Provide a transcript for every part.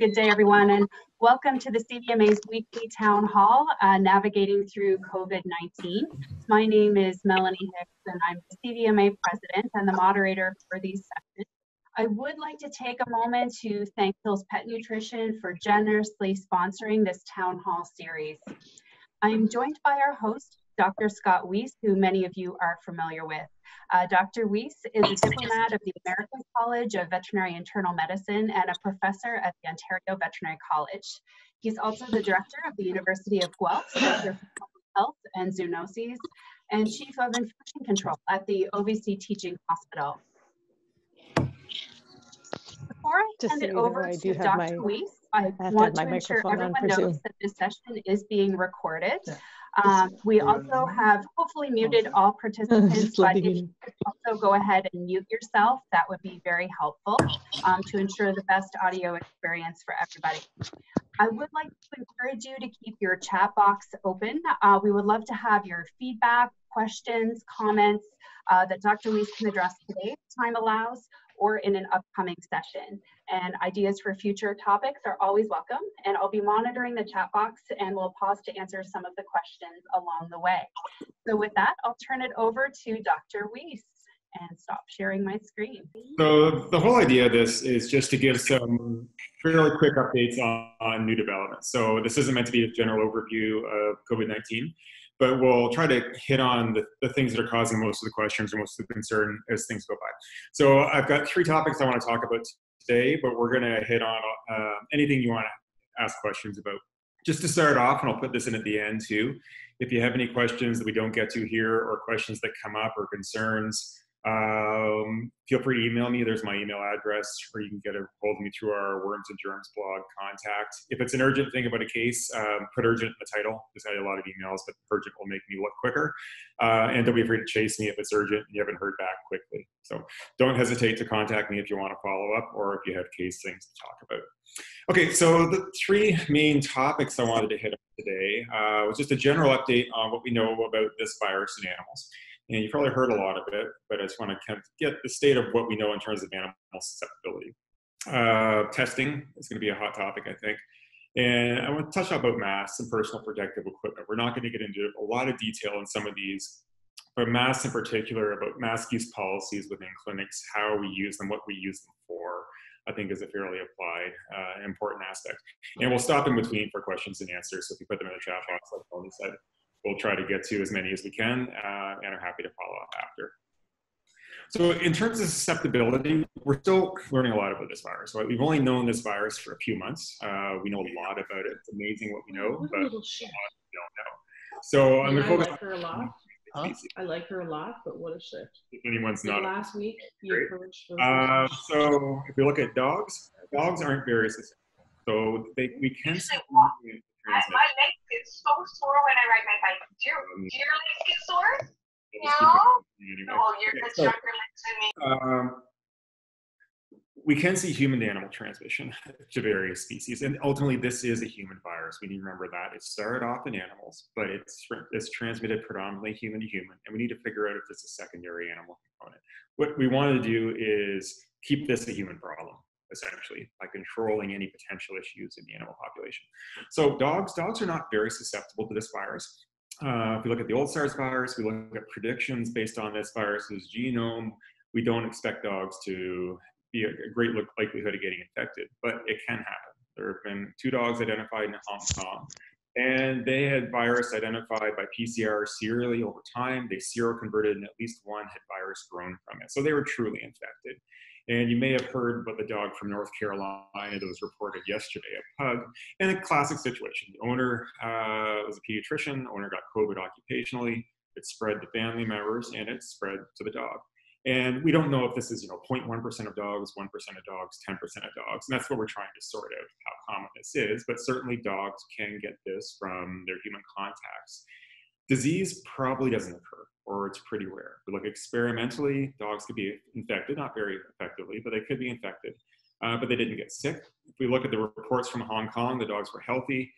good day, everyone, and welcome to the CVMA's weekly town hall, navigating through COVID-19. My name is Melanie Hicks, and I'm the CVMA president and the moderator for these sessions. I would like to take a moment to thank Hill's Pet Nutrition for generously sponsoring this town hall series. I am joined by our host, Dr. Scott Weiss, who many of you are familiar with. Dr. Weiss is a diplomat of the American College of Veterinary Internal Medicine and a professor at the Ontario Veterinary College. He's also the director of the University of Guelph Center for Public Health and Zoonoses and chief of infection control at the OVC Teaching Hospital. Before I hand it over to Dr. Weiss, I want to ensure everyone knows that this session is being recorded. We also have hopefully muted all participants, but if you could also go ahead and mute yourself, that would be very helpful to ensure the best audio experience for everybody. I would like to encourage you to keep your chat box open. We would love to have your feedback, questions, comments that Dr. Weiss can address today if time allows, or in an upcoming session. And ideas for future topics are always welcome. And I'll be monitoring the chat box and we'll pause to answer some of the questions along the way. So with that, I'll turn it over to Dr. Weiss and stop sharing my screen. So the whole idea of this is just to give some fairly quick updates on new developments. So this isn't meant to be a general overview of COVID-19. But we'll try to hit on the things that are causing most of the questions or most of the concern as things go by. So I've got 3 topics I want to talk about today, but we're going to hit on anything you want to ask questions about. Just to start off, and I'll put this in at the end too, if you have any questions that we don't get to here or questions that come up or concerns, feel free to email me. There's my email address, or you can get a hold of me through our Worms and Germs blog contact. If it's an urgent thing about a case, put urgent in the title. There's a lot of emails, but urgent will make me look quicker. And don't be afraid to chase me if it's urgent and you haven't heard back quickly. So don't hesitate to contact me if you want to follow up or if you have case things to talk about. Okay, so the 3 main topics I wanted to hit on today was just a general update on what we know about this virus in animals. And you've probably heard a lot of it, but I just want to kind of get the state of what we know in terms of animal susceptibility. Testing is going to be a hot topic, I think. And I want to touch about masks and personal protective equipment. We're not going to get into a lot of detail in some of these, but masks in particular, about mask use policies within clinics, how we use them, what we use them for, I think is a fairly applied, important aspect. And we'll stop in between for questions and answers. So if you put them in the chat box, like Tony said, we'll try to get to as many as we can and are happy to follow up after. So in terms of susceptibility, we're still learning a lot about this virus. Right? We've only known this virus for a few months. We know a lot about it. It's amazing what we know, but a lot we don't know. So I'm going to focus on her a lot. I like her a lot, but what a shift. If anyone's not. Last week, you approached so if we look at dogs, dogs aren't very susceptible. So we can see my leg gets so sore when I ride my bike. Do your legs get sore? No? Oh, you're the stronger legs than me. We can see human-to-animal transmission to various species, and ultimately this is a human virus. We need to remember that. It started off in animals, but it's transmitted predominantly human-to-human, and we need to figure out if there's a secondary animal component. What we want to do is keep this a human problem, essentially, by controlling any potential issues in the animal population. So dogs are not very susceptible to this virus. If we look at the old SARS virus, we look at predictions based on this virus's genome, we don't expect dogs to be a great likelihood of getting infected, but it can happen. There have been 2 dogs identified in Hong Kong, and they had virus identified by PCR serially over time. They seroconverted, and at least one had virus grown from it. So they were truly infected. And you may have heard about the dog from North Carolina that was reported yesterday, a pug, and a classic situation. The owner was a pediatrician, the owner got COVID occupationally, it spread to family members, and it spread to the dog. And we don't know if this is 0.1% of dogs, 1% of dogs, 10% of dogs, and that's what we're trying to sort out, how common this is, but certainly dogs can get this from their human contacts. Disease probably doesn't occur, or it's pretty rare. We look experimentally, dogs could be infected, not very effectively, but they could be infected, but they didn't get sick. If we look at the reports from Hong Kong, the dogs were healthy.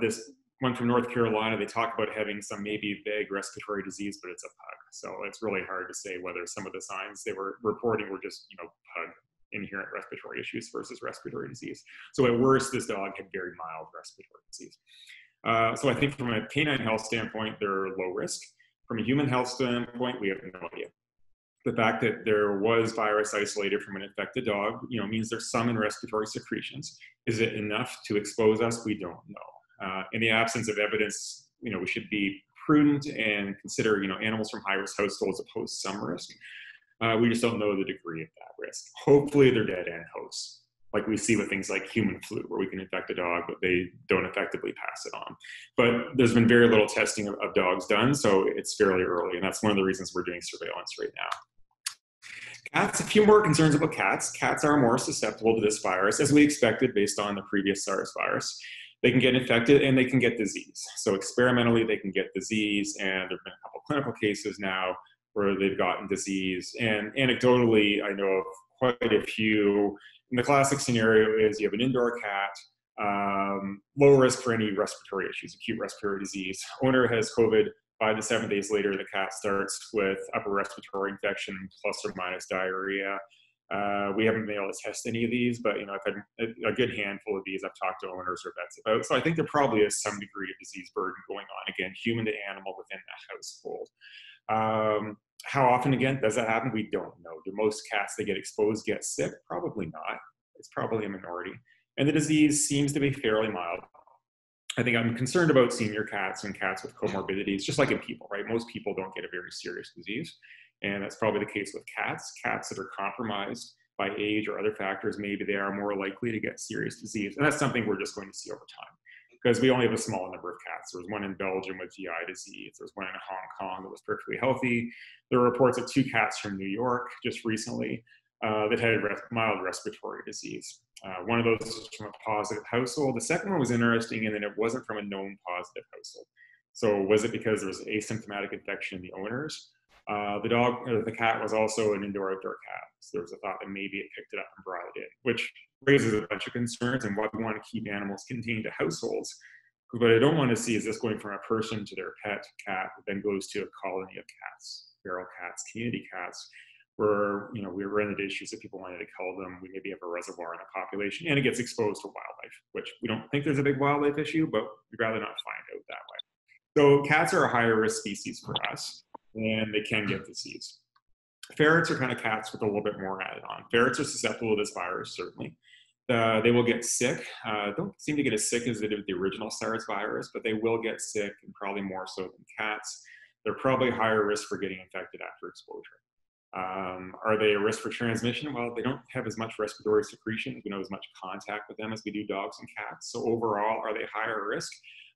This one from North Carolina, they talk about having some maybe vague respiratory disease, but it's a pug. So it's really hard to say whether some of the signs they were reporting were just, pug inherent respiratory issues versus respiratory disease. So at worst, this dog had very mild respiratory disease. So I think from a canine health standpoint, they're low risk. From a human health standpoint, we have no idea. The fact that there was virus isolated from an infected dog, means there's some in respiratory secretions. Is it enough to expose us? We don't know. In the absence of evidence, we should be prudent and consider, animals from high-risk households pose some risk. We just don't know the degree of that risk. Hopefully they're dead-end hosts, like we see with things like human flu, where we can infect a dog, but they don't effectively pass it on. But there's been very little testing of dogs done, so it's fairly early, and that's one of the reasons we're doing surveillance right now. Cats, a few more concerns about cats. Cats are more susceptible to this virus, as we expected based on the previous SARS virus. They can get infected and they can get disease. So experimentally, they can get disease, and there have been a couple clinical cases now where they've gotten disease. And anecdotally, I know of quite a few. And the classic scenario is you have an indoor cat, low risk for any respiratory issues, acute respiratory disease. Owner has COVID. 5 to 7 days later, the cat starts with upper respiratory infection plus or minus diarrhea. We haven't been able to test any of these, but I've had a good handful of these I've talked to owners or vets about. So I think there probably is some degree of disease burden going on, again, human to animal within that household. How often, again, does that happen? We don't know. Do most cats that get exposed get sick? Probably not. It's probably a minority. And the disease seems to be fairly mild. I think I'm concerned about senior cats and cats with comorbidities, just like in people, right? Most people don't get a very serious disease. And that's probably the case with cats. Cats that are compromised by age or other factors, maybe they are more likely to get serious disease. And that's something we're just going to see over time, because we only have a small number of cats. There was one in Belgium with GI disease. There was one in Hong Kong that was perfectly healthy. There were reports of 2 cats from New York just recently that had mild respiratory disease. One of those was from a positive household. The second one was interesting in that it wasn't from a known positive household. So was it because there was asymptomatic infection in the owners? The cat was also an indoor-outdoor cat. So there was a thought that maybe it picked it up and brought it in, which raises a bunch of concerns and why we want to keep animals contained to households. Because what I don't want to see is this going from a person to their pet cat that then goes to a colony of cats, feral cats, community cats, where we run into issues that people wanted to cull them. We maybe have a reservoir in a population, and it gets exposed to wildlife, which we don't think there's a big wildlife issue, but we'd rather not find out that way. So cats are a higher risk species for us, and they can get disease. Ferrets are kind of cats with a little bit more added on. Ferrets are susceptible to this virus, certainly. They will get sick. Don't seem to get as sick as they did with the original SARS virus, but they will get sick, and probably more so than cats. They're probably higher risk for getting infected after exposure. Are they a risk for transmission? Well, they don't have as much respiratory secretion. We don't have as much contact with them as we do dogs and cats. So overall, are they higher risk?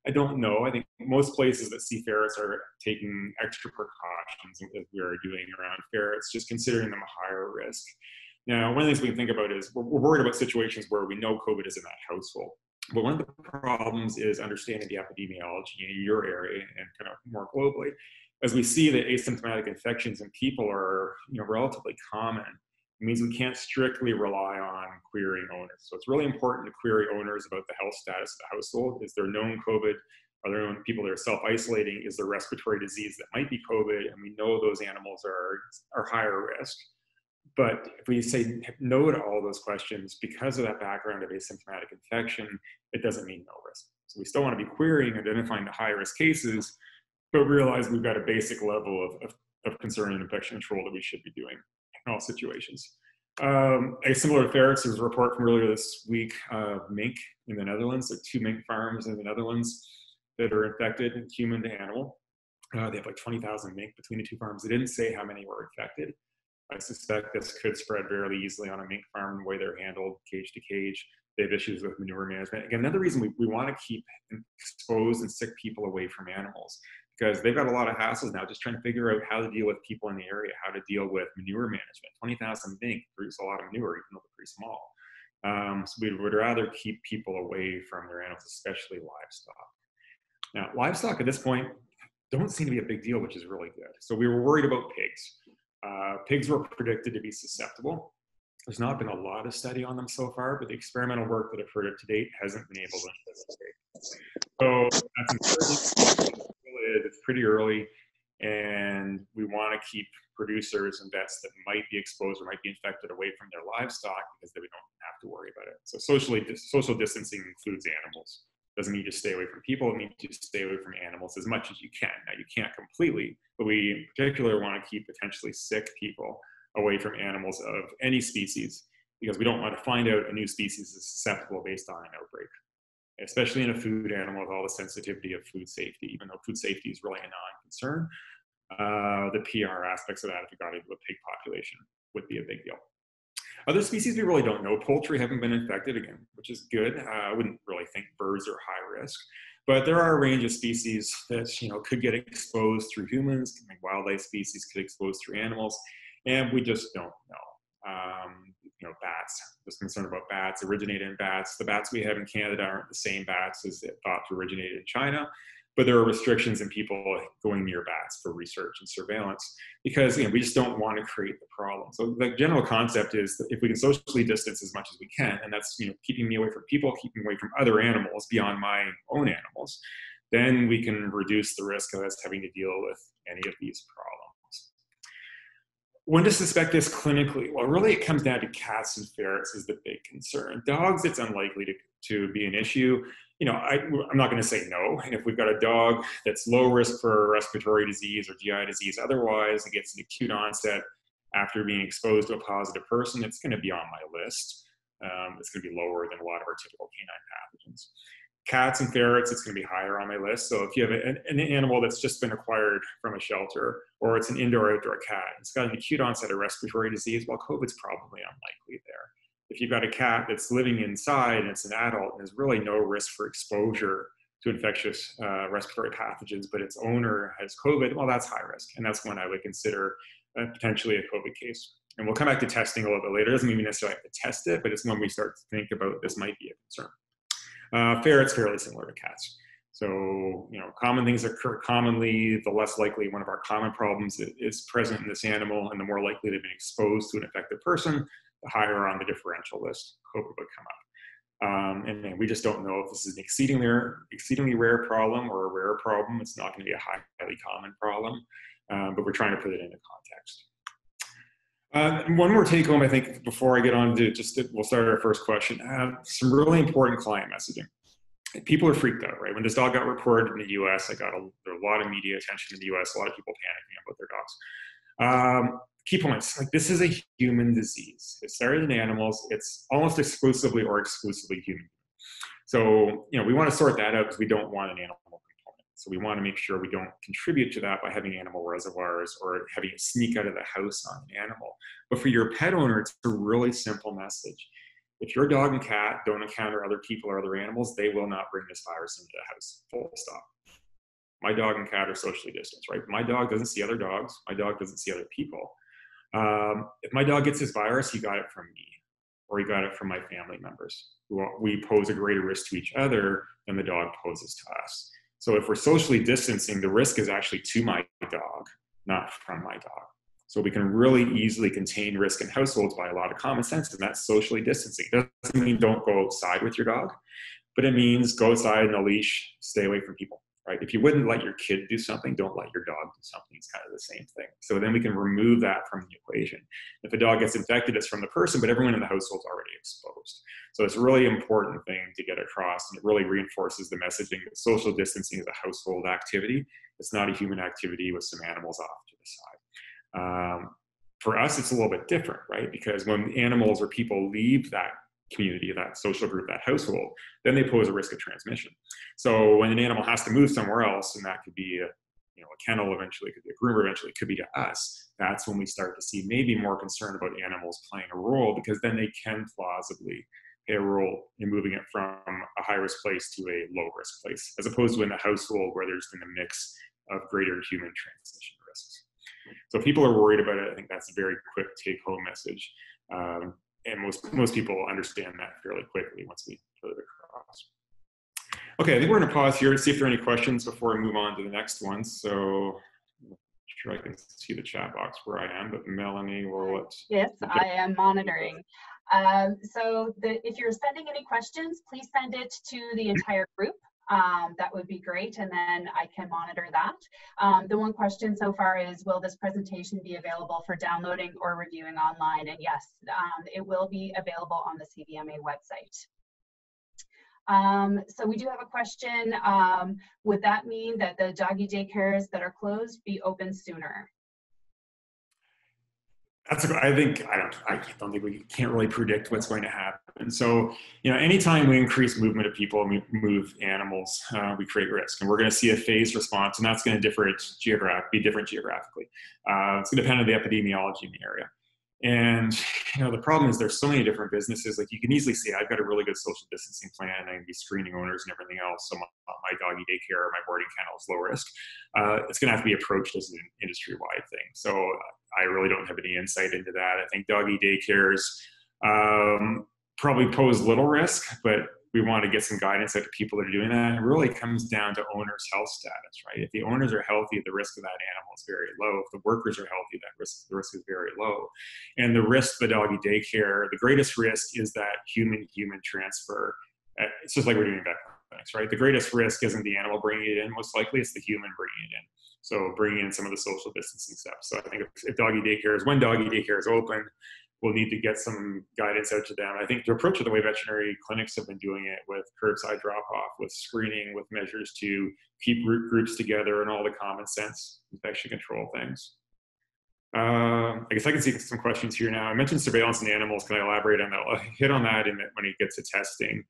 I don't know. I think most places that see ferrets are taking extra precautions as we are doing around ferrets, just considering them a higher risk. Now, one of the things we can think about is we're worried about situations where we know COVID is in that household. But one of the problems is understanding the epidemiology in your area and kind of more globally. As we see that asymptomatic infections in people are relatively common, it means we can't strictly rely on querying owners. So it's really important to query owners about the health status of the household. Is there known COVID? Are there known people that are self-isolating? Is there respiratory disease that might be COVID? And we know those animals are higher risk. But if we say no to all those questions, because of that background of asymptomatic infection, it doesn't mean no risk. So we still want to be querying, identifying the high-risk cases, but realize we've got a basic level of concern and infection control that we should be doing in all situations. Similar to ferrets, there was a report from earlier this week of mink in the Netherlands. There are 2 mink farms in the Netherlands that are infected, human to animal. They have like 20,000 mink between the 2 farms. They didn't say how many were infected. I suspect this could spread fairly easily on a mink farm, the way they're handled cage to cage. They have issues with manure management. Again, another reason we want to keep exposed and sick people away from animals, because they've got a lot of hassles now just trying to figure out how to deal with people in the area, how to deal with manure management. 20,000 mink produce a lot of manure, even though they're pretty small. So we would rather keep people away from their animals, especially livestock. Now, livestock at this point don't seem to be a big deal, which is really good. So we were worried about pigs. Pigs were predicted to be susceptible. There's not been a lot of study on them so far, but the experimental work that I've heard of to date hasn't been able to investigate. So that's encouraging. It's pretty early. And we want to keep producers and vets that might be exposed or might be infected away from their livestock because then we don't have to worry about it. So social distancing includes animals. Doesn't mean you stay away from people, it means you stay away from animals as much as you can. Now, you can't completely, but we in particular want to keep potentially sick people away from animals of any species, because we don't want to find out a new species is susceptible based on an outbreak, especially in a food animal with all the sensitivity of food safety. Even though food safety is really a non-concern, the PR aspects of that, if you got into a pig population, would be a big deal. Other species we really don't know. Poultry haven't been infected again, which is good. I wouldn't really think birds are high risk, but there are a range of species that could get exposed through humans. Wildlife species could expose through animals, and we just don't know. Bats. Just concerned about bats. Originated in bats. The bats we have in Canada aren't the same bats as thought to originate in China. But there are restrictions in people going near bats for research and surveillance because we just don't want to create the problem. So the general concept is that if we can socially distance as much as we can, and that's keeping me away from people, keeping away from other animals beyond my own animals, then we can reduce the risk of us having to deal with any of these problems. When to suspect this clinically? Well, really it comes down to cats and ferrets is the big concern. Dogs, it's unlikely to be an issue. I'm not going to say no. And if we've got a dog that's low risk for respiratory disease or GI disease, otherwise it gets an acute onset after being exposed to a positive person, it's going to be on my list. It's going to be lower than a lot of our typical canine pathogens. Cats and ferrets, it's going to be higher on my list. So if you have an animal that's just been acquired from a shelter, or it's an indoor-outdoor cat, it's got an acute onset of respiratory disease, well, COVID's probably unlikely there. If you've got a cat that's living inside and it's an adult and there's really no risk for exposure to infectious respiratory pathogens, but its owner has COVID, well, that's high risk. And that's when I would consider potentially a COVID case. And we'll come back to testing a little bit later. It doesn't mean we necessarily have to test it, but it's when we start to think about this might be a concern. Ferrets, fairly similar to cats. So, common things occur commonly. The less likely one of our common problems is present in this animal, and the more likely they've been exposed to an infected person, the higher on the differential list COVID would come up. And we just don't know if this is an exceedingly rare problem or a rare problem. It's not going to be a highly common problem, but we're trying to put it into context. One more take home, I think, before I get on to we'll start our first question. Some really important client messaging. People are freaked out, right? When this dog got reported in the US, there were a lot of media attention in the US, a lot of people panicking about their dogs. Key points, this is a human disease. It started in animals. It's almost exclusively or exclusively human. So, we want to sort that out because we don't want an animal component. So we want to make sure we don't contribute to that by having animal reservoirs or having it sneak out of the house on an animal. But for your pet owner, it's a really simple message. If your dog and cat don't encounter other people or other animals, they will not bring this virus into the house, full stop. My dog and cat are socially distanced, right? My dog doesn't see other dogs. My dog doesn't see other people. If my dog gets this virus, he got it from me, or he got it from my family members. We pose a greater risk to each other than the dog poses to us. So if we're socially distancing, the risk is actually to my dog, not from my dog. So we can really easily contain risk in households by a lot of common sense, and that's socially distancing. It doesn't mean don't go outside with your dog, but it means go outside in a leash, stay away from people. Right? If you wouldn't let your kid do something, don't let your dog do something. It's kind of the same thing. So then we can remove that from the equation. If a dog gets infected, it's from the person, but everyone in the household is already exposed. So it's a really important thing to get across, and it really reinforces the messaging that social distancing is a household activity. It's not a human activity with some animals off to the side. For us, it's a little bit different, right? Because when animals or people leave that community, that social group, that household, then they pose a risk of transmission. So when an animal has to move somewhere else, and that could be a kennel eventually, could be a groomer eventually, could be to us, that's when we start to see maybe more concern about animals playing a role, because then they can plausibly play a role in moving it from a high-risk place to a low-risk place, as opposed to in the household where there's been a mix of greater human transmission risks. So if people are worried about it, I think that's a very quick take-home message. And most people understand that fairly quickly once we put it across. Okay, I think we're going to pause here to see if there are any questions before we move on to the next one. So I'm not sure I can see the chat box where I am, but Melanie will let. Yes, I am monitoring. So if you're sending any questions, please send it to the entire group. that would be great, and then I can monitor that. The one question so far is, will this presentation be available for downloading or reviewing online? And yes, it will be available on the CVMA website. So we do have a question. Would that mean that the doggy daycares that are closed be open sooner? I don't think we can't really predict what's going to happen. So, anytime we increase movement of people, we move animals, we create risk, and we're going to see a phased response, and that's going to be different geographically. It's going to depend on the epidemiology in the area. And, the problem is there's so many different businesses. Like, you can easily see, I've got a really good social distancing plan. I can be screening owners and everything else. So my doggy daycare, my boarding kennel is low risk. It's going to have to be approached as an industry-wide thing. So I really don't have any insight into that. I think doggy daycares probably pose little risk, but we want to get some guidance out to people that are doing that. It really comes down to owners' health status, right? If the owners are healthy, the risk of that animal is very low. If the workers are healthy, the risk is very low. And the risk of the doggy daycare, the greatest risk is that human-human transfer. It's just like we're doing vet clinics, right? The greatest risk isn't the animal bringing it in. Most likely, it's the human bringing it in. So bringing in some of the social distancing steps. So I think if doggy daycares, when doggy daycare is open, we'll need to get some guidance out to them. I think to approach it the way veterinary clinics have been doing it, with curbside drop-off, with screening, with measures to keep groups together, and all the common sense infection control things. I guess I can see some questions here now. I mentioned surveillance in animals. Can I elaborate on that? I'll hit on that when it gets to testing.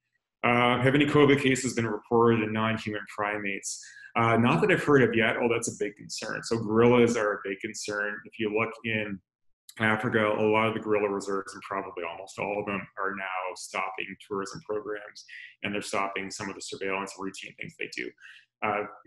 Have any COVID cases been reported in non-human primates? Not that I've heard of yet. Oh, that's a big concern. So gorillas are a big concern. If you look in Africa, a lot of the gorilla reserves, and probably almost all of them, are now stopping tourism programs, and they're stopping some of the surveillance and routine things they do.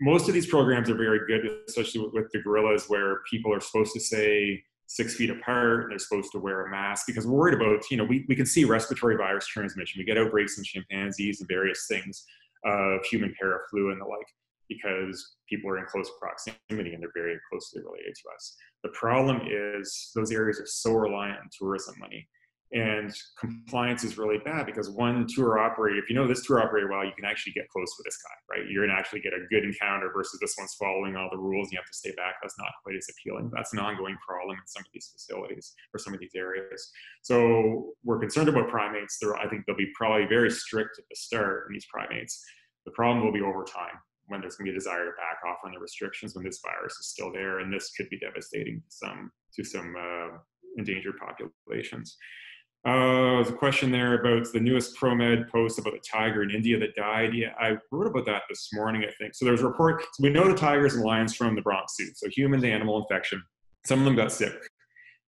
Most of these programs are very good, especially with the gorillas, where people are supposed to stay 6 feet apart, and they're supposed to wear a mask, because we're worried about, we can see respiratory virus transmission. We get outbreaks in chimpanzees and various things of human paraflu and the like, because people are in close proximity and they're very closely related to us. The problem is those areas are so reliant on tourism money, and compliance is really bad, because one tour operator, if you know this tour operator well, you can actually get close with this guy, right? You're gonna actually get a good encounter versus this one's following all the rules and you have to stay back. That's not quite as appealing. That's an ongoing problem in some of these facilities or some of these areas. So we're concerned about primates. I think they'll be probably very strict at the start in these primates. The problem will be over time, when there's going to be a desire to back off on the restrictions, when this virus is still there, and this could be devastating to some endangered populations. There's a question there about the newest ProMed post about the tiger in India that died. Yeah, I wrote about that this morning, I think. So there's a report. So we know the tigers and lions from the Bronx Zoo, so human to animal infection. Some of them got sick.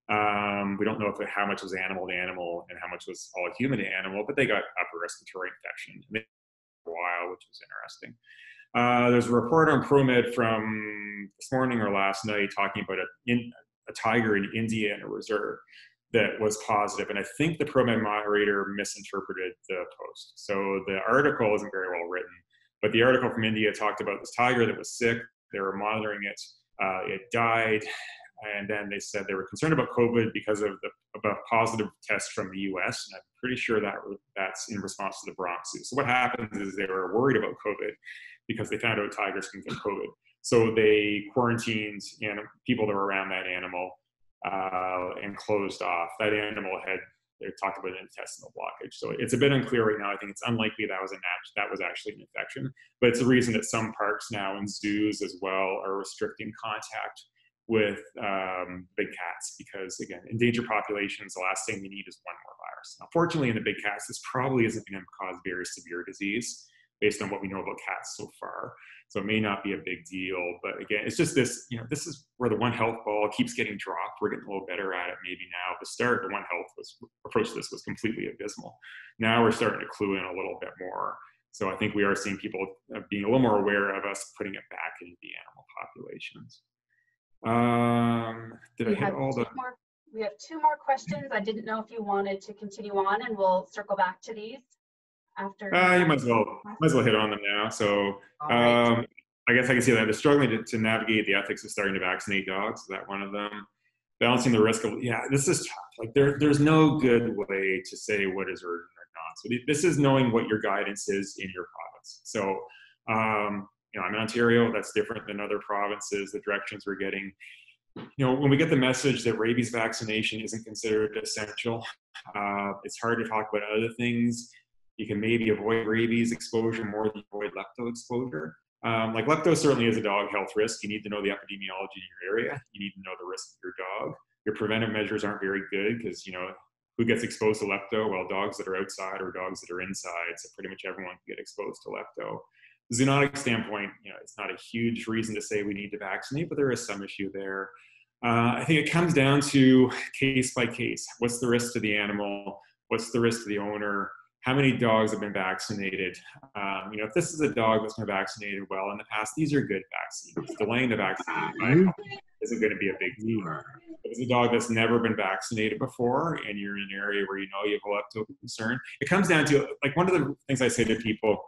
We don't know how much was animal to animal and how much was all human to animal, but they got upper respiratory infection for a while, which was interesting. There's a report on ProMed from this morning or last night talking about a tiger in India in a reserve that was positive. And I think the ProMed moderator misinterpreted the post. So the article isn't very well written, but the article from India talked about this tiger that was sick. They were monitoring it. It died. And then they said they were concerned about COVID because of a positive test from the US. And I'm pretty sure that's in response to the Bronx Zoo. So what happens is they were worried about COVID because they found out tigers can get COVID. So they quarantined people that were around that animal and closed off. That animal they talked about an intestinal blockage. So it's a bit unclear right now. I think it's unlikely that was actually an infection, but it's a reason that some parks now and zoos as well are restricting contact with big cats, because again, endangered populations, the last thing we need is one more virus. Now, fortunately, in the big cats, this probably isn't going to cause very severe disease based on what we know about cats so far. So it may not be a big deal, but again, it's just this, this is where the One Health ball keeps getting dropped. We're getting a little better at it maybe now. The start, the One Health approach to this was completely abysmal. Now we're starting to clue in a little bit more. So I think we are seeing people being a little more aware of us putting it back into the animal populations. Did I hit all the... We have 2 more questions. I didn't know if you wanted to continue on, and we'll circle back to these after. You might as well hit on them now. So right. I guess I can see that they're struggling to navigate the ethics of starting to vaccinate dogs. Is that one of them? Balancing the risk of, this is tough. Like there's no good way to say what is urgent or not. So this is knowing what your guidance is in your province. So You know, I'm in Ontario, that's different than other provinces, the directions we're getting. You know, when we get the message that rabies vaccination isn't considered essential, it's hard to talk about other things. You can maybe avoid rabies exposure more than avoid lepto exposure. Like lepto certainly is a dog health risk. You need to know the epidemiology in your area. You need to know the risk of your dog. Your preventive measures aren't very good because, you know, who gets exposed to lepto? Well, dogs that are outside or dogs that are inside. So pretty much everyone can get exposed to lepto. Zoonotic standpoint, you know, it's not a huge reason to say we need to vaccinate, but there is some issue there. I think it comes down to case by case. What's the risk to the animal? What's the risk to the owner? How many dogs have been vaccinated? You know, if this is a dog that's been vaccinated well in the past, these are good vaccines. Delaying the vaccine isn't going to be a big deal. If it's a dog that's never been vaccinated before and you're in an area where you know you have a lepto concern, it comes down to, like, one of the things I say to people,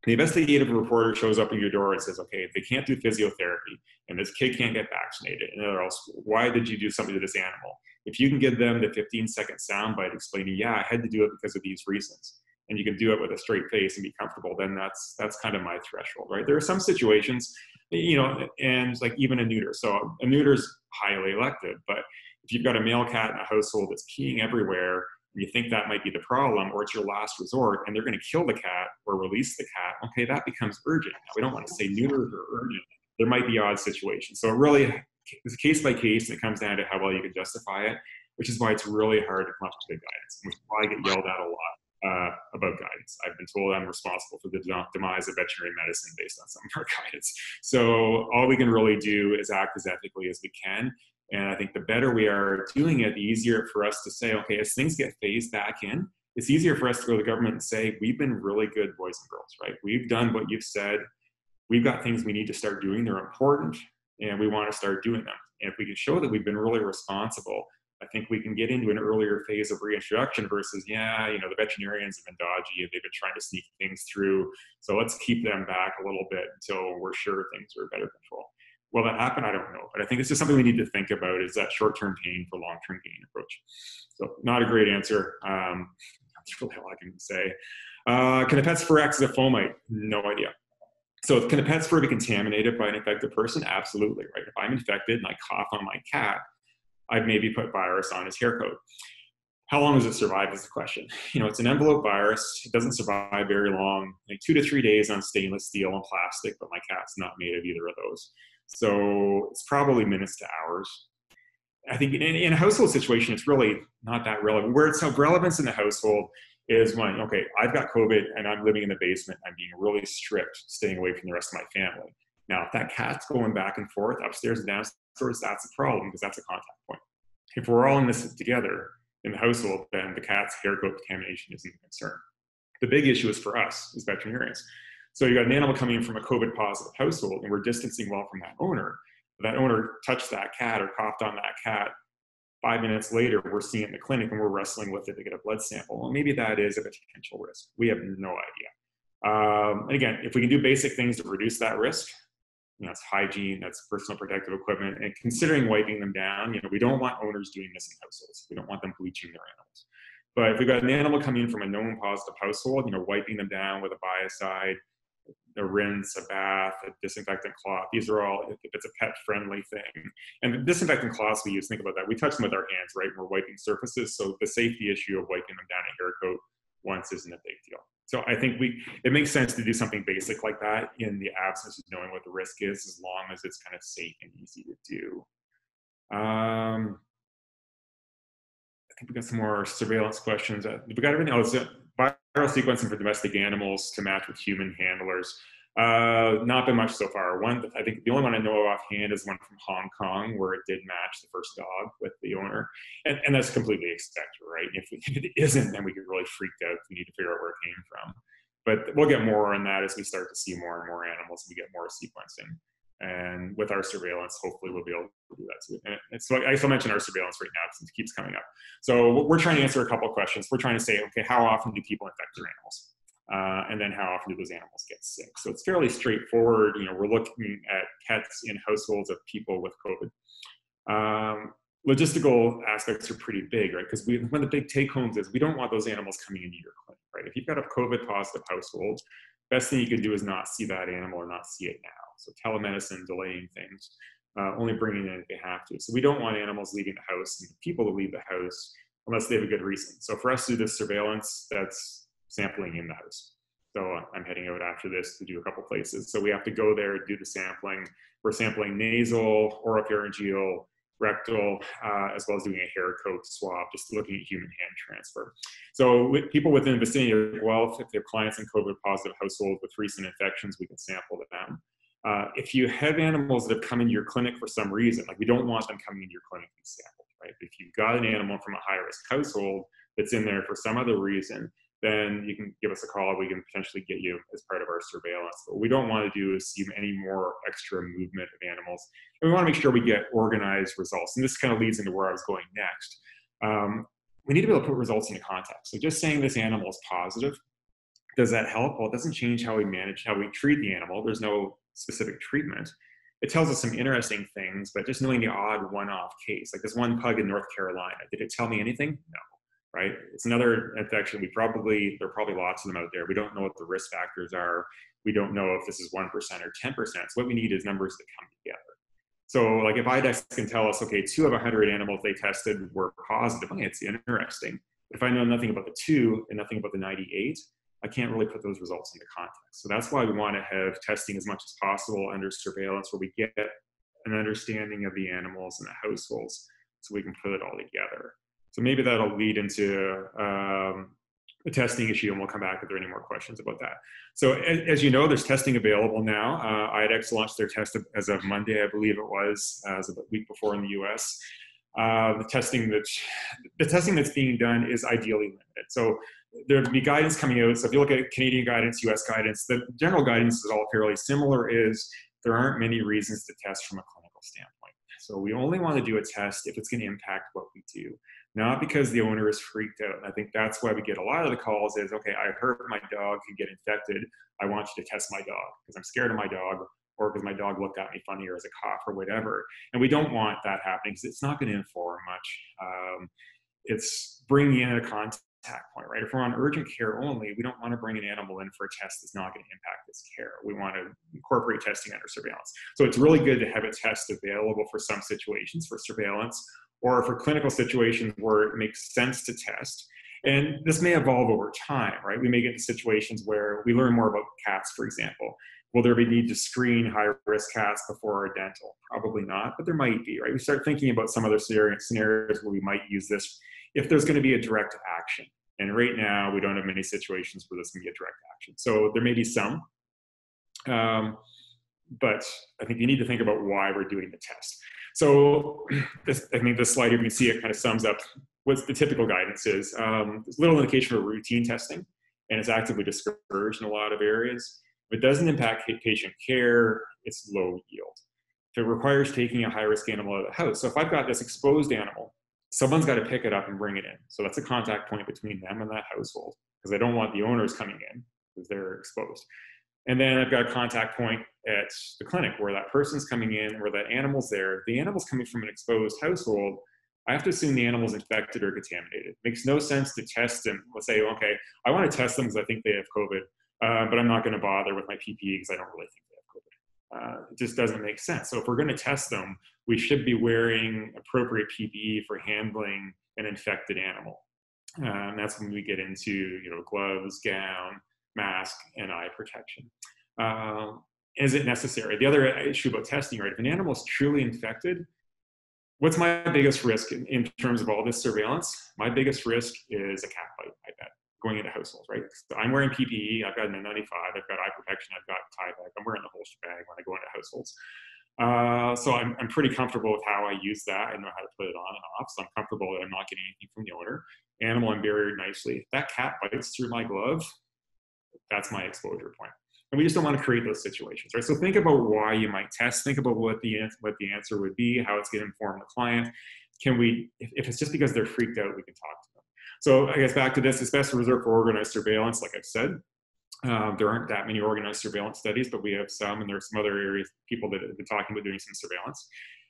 the investigative reporter shows up at your door and says, okay, if they can't do physiotherapy and this kid can't get vaccinated, and or else, why did you do something to this animal? If you can give them the 15-second soundbite explaining, yeah, I had to do it because of these reasons, and you can do it with a straight face and be comfortable, then that's kind of my threshold, right? There are some situations, you know, and like even a neuter. So a neuter is highly elective, but if you've got a male cat in a household that's peeing everywhere, you think that might be the problem, or it's your last resort, and they're going to kill the cat or release the cat, okay, that becomes urgent. Now, we don't want to say neuters are urgent. There might be odd situations. So it really is case by case, and it comes down to how well you can justify it, which is why it's really hard to come up with good guidance, which is why I get yelled at a lot about guidance. I've been told I'm responsible for the demise of veterinary medicine based on some of our guidance. So all we can really do is act as ethically as we can. And I think the better we are doing it, the easier for us to say, okay, as things get phased back in, it's easier for us to go to the government and say, we've been really good boys and girls, right? We've done what you've said. We've got things we need to start doing. They're important, and we want to start doing them. And if we can show that we've been really responsible, I think we can get into an earlier phase of reintroduction versus, yeah, you know, the veterinarians have been dodgy and they've been trying to sneak things through. So let's keep them back a little bit until we're sure things are better control. Will that happen? I don't know. But I think it's just something we need to think about, is that short-term pain for long-term gain approach. So not a great answer. That's really all I can say. Can a pet's fur act as a fomite? No idea. So can a pet's fur be contaminated by an infected person? Absolutely, right? If I'm infected and I cough on my cat, I've maybe put virus on his hair coat. How long does it survive is the question. You know, it's an envelope virus. It doesn't survive very long, like 2 to 3 days on stainless steel and plastic, but my cat's not made of either of those. So it's probably minutes to hours. I think in a household situation, it's really not that relevant. Where it's of relevance in the household is when, okay, I've got COVID and I'm living in the basement. I'm being really strict, staying away from the rest of my family. Now, if that cat's going back and forth upstairs and downstairs, that's a problem because that's a contact point. If we're all in this together in the household, then the cat's hair coat contamination isn't a concern. The big issue is for us as veterinarians. So you got an animal coming in from a COVID positive household and we're distancing well from that owner. That owner touched that cat or coughed on that cat. 5 minutes later, we're seeing it in the clinic and we're wrestling with it to get a blood sample. Well, maybe that is a potential risk. We have no idea. And again, if we can do basic things to reduce that risk, you know, it's hygiene, that's personal protective equipment, and considering wiping them down. You know, we don't want owners doing this in households. We don't want them bleaching their animals. But if we've got an animal coming in from a known positive household, you know, wiping them down with a biocide, a rinse, a bath, a disinfectant cloth. These are all, if it's a pet-friendly thing. And the disinfectant cloths we use, think about that. We touch them with our hands, right? We're wiping surfaces. So the safety issue of wiping them down a hair coat once isn't a big deal. So I think it makes sense to do something basic like that in the absence of knowing what the risk is, as long as it's kind of safe and easy to do. I think we got some more surveillance questions. We got everything else. Viral sequencing for domestic animals to match with human handlers. Not been much so far. I think the only one I know of offhand is one from Hong Kong, where it did match the first dog with the owner. And that's completely expected, right? If it isn't, then we get really freaked out. We need to figure out where it came from. But we'll get more on that as we start to see more and more animals and we get more sequencing. And with our surveillance, hopefully we'll be able to do that too. And so I still mention our surveillance right now since it keeps coming up. So we're trying to answer a couple of questions. We're trying to say, okay, how often do people infect their animals? And then how often do those animals get sick? So it's fairly straightforward. You know, we're looking at pets in households of people with COVID. Logistical aspects are pretty big, right? Because one of the big take homes is we don't want those animals coming into your clinic, right? If you've got a COVID positive household, best thing you can do is not see that animal or not see it now. So telemedicine, delaying things, only bringing it in if they have to. So we don't want animals leaving the house and people to leave the house unless they have a good reason. So for us to do this surveillance, that's sampling in the house. So I'm heading out after this to do a couple places. So we have to go there, do the sampling. We're sampling nasal, oropharyngeal, rectal, as well as doing a hair coat swab, just looking at human hand transfer. So with people within the vicinity, well, if they're clients in COVID positive households with recent infections, we can sample them. If you have animals that have come into your clinic for some reason, like we don't want them coming into your clinic to be sampled, right? If you've got an animal from a high-risk household that's in there for some other reason, then you can give us a call. We can potentially get you as part of our surveillance. What we don't want to do is see any more extra movement of animals. And we want to make sure we get organized results. And this kind of leads into where I was going next. We need to be able to put results into context. So just saying this animal is positive, does that help? Well, it doesn't change how we manage, how we treat the animal. There's no specific treatment. It tells us some interesting things, but just knowing the odd one-off case, like this one pug in North Carolina, did it tell me anything? No. Right? It's another infection. There are probably lots of them out there. We don't know what the risk factors are. We don't know if this is 1% or 10%. So what we need is numbers that come together. So like if IDEXX can tell us, okay, 2 of 100 animals they tested were positive, okay, it's interesting. But if I know nothing about the 2 and nothing about the 98, I can't really put those results into context. So that's why we want to have testing as much as possible under surveillance where we get an understanding of the animals and the households so we can put it all together. So maybe that'll lead into a testing issue, and we'll come back if there are any more questions about that. So as you know, there's testing available now. IDEXX launched their test as of Monday, I believe it was, as of a week before in the US. The testing that's being done is ideally limited. So there'll be guidance coming out. So if you look at Canadian guidance, US guidance, the general guidance is all fairly similar, is there aren't many reasons to test from a clinical standpoint. So we only want to do a test if it's going to impact what we do, not because the owner is freaked out. And I think that's why we get a lot of the calls is, okay, I heard my dog could get infected. I want you to test my dog because I'm scared of my dog, or because my dog looked at me funny, or as a cough or whatever. And we don't want that happening because it's not going to inform much. It's bringing in a contact point, right? If we're on urgent care only, we don't want to bring an animal in for a test that's not going to impact its care. We want to incorporate testing under surveillance. So it's really good to have a test available for some situations for surveillance, or for clinical situations where it makes sense to test. And this may evolve over time, right? We may get into situations where we learn more about cats, for example. Will there be need to screen high-risk cats before our dental? Probably not, but there might be, right? We start thinking about some other scenarios where we might use this if there's going to be a direct action. And right now, we don't have many situations where this can be a direct action. So there may be some, but I think you need to think about why we're doing the test. So I think this slide here, you can see it kind of sums up what the typical guidance is. There's little indication for routine testing, and it's actively discouraged in a lot of areas. If it doesn't impact patient care, it's low yield. If it requires taking a high-risk animal out of the house, so if I've got this exposed animal, someone's got to pick it up and bring it in. So that's a contact point between them and that household, because I don't want the owners coming in because they're exposed. And then I've got a contact point at the clinic where that person's coming in, where that animal's there. If the animal's coming from an exposed household, I have to assume the animal's infected or contaminated. It makes no sense to test them. Let's say, okay, I want to test them because I think they have COVID, but I'm not going to bother with my PPE because I don't really think they have COVID. It just doesn't make sense. So if we're going to test them, we should be wearing appropriate PPE for handling an infected animal. And that's when we get into, gloves, gown, mask, and eye protection. Is it necessary? The other issue about testing, right? If an animal is truly infected, what's my biggest risk in terms of all this surveillance? My biggest risk is a cat bite, I bet, going into households, right? So I'm wearing PPE, I've got an N95, I've got eye protection, I've got tie back, I'm wearing the whole shebang when I go into households. So I'm pretty comfortable with how I use that. I know how to put it on and off, so I'm comfortable that I'm not getting anything from the owner. Animal I'm barriered nicely. If that cat bites through my glove, that's my exposure point. And we just don't want to create those situations, right? So think about why you might test. Think about what the answer would be, how it's going to inform the client. Can we, if it's just because they're freaked out, we can talk to them. So I guess back to this, it's best to reserve for organized surveillance, like I've said. There aren't that many organized surveillance studies, but we have some, and there are some other areas, people that have been talking about doing some surveillance.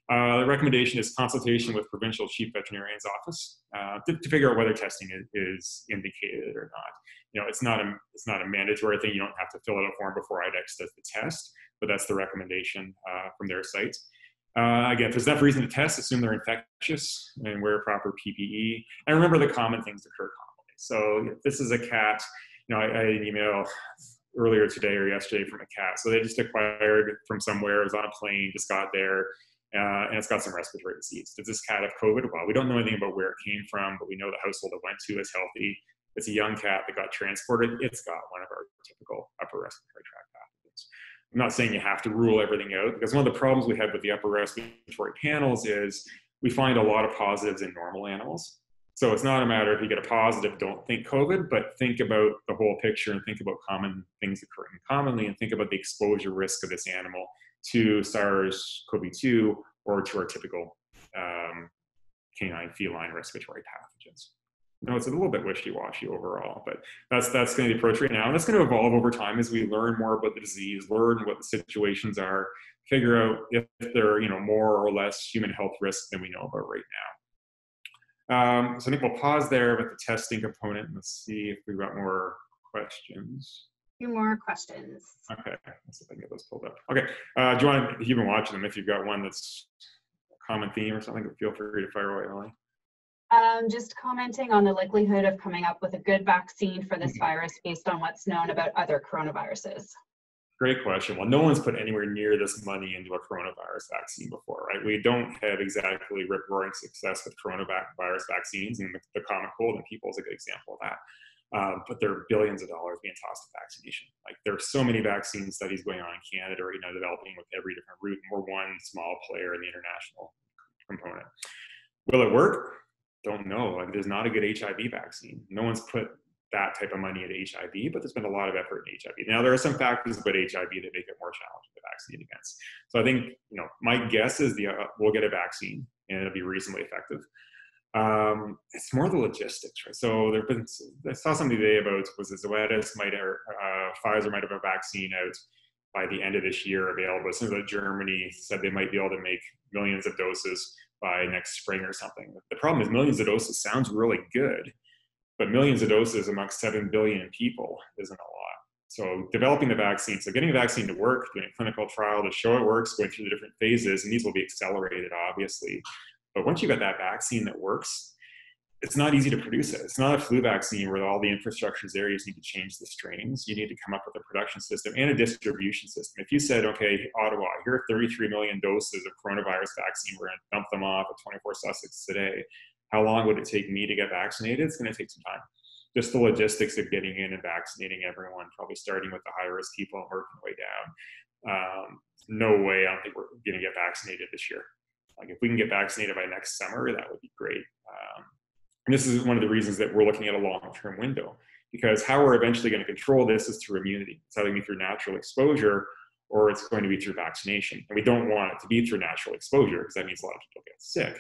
The recommendation is consultation with provincial chief veterinarian's office to figure out whether testing is indicated or not. You know, it's not a mandatory thing. You don't have to fill out a form before IDEXX does the test, but that's the recommendation from their site. Again, if there's enough reason to test, assume they're infectious and wear proper PPE. And remember the common things occur commonly. So if this is a cat, you know, I had an email earlier today or yesterday from a cat. So they just acquired from somewhere, it was on a plane, just got there, and it's got some respiratory disease. Does this cat have COVID? Well, we don't know anything about where it came from, but we know the household it went to is healthy. It's a young cat that got transported. It's got one of our typical upper respiratory tract pathogens. I'm not saying you have to rule everything out, because one of the problems we had with the upper respiratory panels is we find a lot of positives in normal animals. So it's not a matter if you get a positive, don't think COVID, but think about the whole picture and think about common things occurring commonly and think about the exposure risk of this animal to SARS-CoV-2 or to our typical canine feline respiratory pathogens. No, it's a little bit wishy-washy overall, but that's going to be the approach right now. And that's going to evolve over time as we learn more about the disease, learn what the situations are, figure out if there are, you know, more or less human health risks than we know about right now. So I think we'll pause there with the testing component and let's see if we've got more questions. A few more questions. Okay, let's see if I can get those pulled up. Okay, do you want to, if you've been watching them, if you've got one that's a common theme or something, feel free to fire away, Emily. Just commenting on the likelihood of coming up with a good vaccine for this virus based on what's known about other coronaviruses. Great question. Well, no one's put anywhere near this money into a coronavirus vaccine before, right? We don't have exactly rip-roaring success with coronavirus vaccines, and the common cold in people is a good example of that. But there are billions of dollars being tossed at vaccination. Like, there are so many vaccine studies going on in Canada right now developing with every different route, and we're one small player in the international component. Will it work? Don't know. Like, there's not a good HIV vaccine. No one's put that type of money into HIV, but there's been a lot of effort in HIV. Now, there are some factors about HIV that make it more challenging to vaccinate against. So I think, you know, my guess is we'll get a vaccine and it'll be reasonably effective. It's more the logistics, right? So I saw something today about, was it Zoetis Pfizer might have a vaccine out by the end of this year available. As soon as Germany said they might be able to make millions of doses by next spring or something. The problem is millions of doses sounds really good, but millions of doses amongst 7 billion people isn't a lot. So developing the vaccine, so getting a vaccine to work, doing a clinical trial to show it works, going through the different phases, and these will be accelerated, obviously. But once you got that vaccine that works, it's not easy to produce it. It's not a flu vaccine where all the infrastructure is there. You just need to change the strains. You need to come up with a production system and a distribution system. If you said, okay, Ottawa, here are 33 million doses of coronavirus vaccine, we're going to dump them off at 24 Sussex today. How long would it take me to get vaccinated? It's going to take some time. Just the logistics of getting in and vaccinating everyone, probably starting with the high-risk people and working their way down. No way I don't think we're going to get vaccinated this year. Like, if we can get vaccinated by next summer, that would be great. And this is one of the reasons that we're looking at a long-term window, because how we're eventually going to control this is through immunity. It's either going to be through natural exposure or it's going to be through vaccination. And we don't want it to be through natural exposure because that means a lot of people get sick.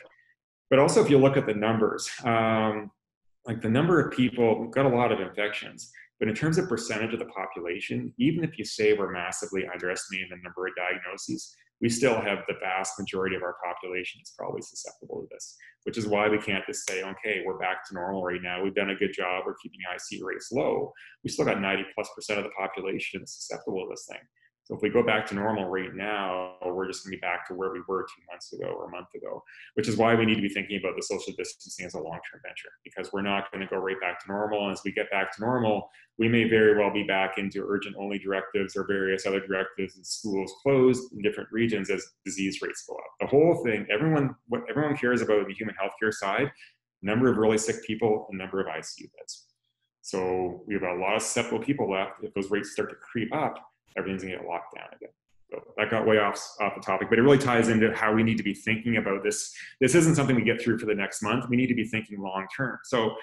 But also, if you look at the numbers, like the number of people, we've got a lot of infections, but in terms of percentage of the population, even if you say we're massively underestimating the number of diagnoses, we still have the vast majority of our population is probably susceptible to this, which is why we can't just say, okay, we're back to normal right now. We've done a good job. We're keeping IC rates low. We still got 90+% of the population susceptible to this thing. So if we go back to normal right now, we're just going to be back to where we were 2 months ago or a month ago, which is why we need to be thinking about the social distancing as a long-term venture, because we're not going to go right back to normal. And as we get back to normal, we may very well be back into urgent-only directives or various other directives and schools closed in different regions as disease rates go up. The whole thing, what everyone cares about the human healthcare side, number of really sick people and number of ICU beds. So we have a lot of susceptible people left. If those rates start to creep up, everything's gonna get locked down again. So that got way off the topic, but it really ties into how we need to be thinking about this. This isn't something we get through for the next month. We need to be thinking long-term. So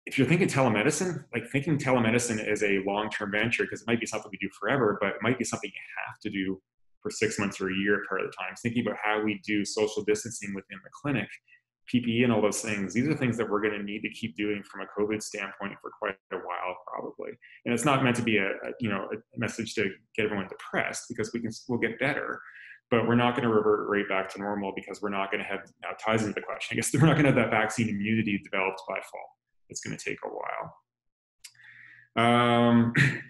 if you're thinking telemedicine, like thinking telemedicine is a long-term venture, because it might be something we do forever, but it might be something you have to do for 6 months or a year part of the time. Thinking about how we do social distancing within the clinic, PPE and all those things. These are things that we're going to need to keep doing from a COVID standpoint for quite a while, probably. And it's not meant to be a message to get everyone depressed, because we'll get better. but we're not going to revert right back to normal because we're not going to have, now ties into the question, I guess, we're not going to have that vaccine immunity developed by fall. It's going to take a while.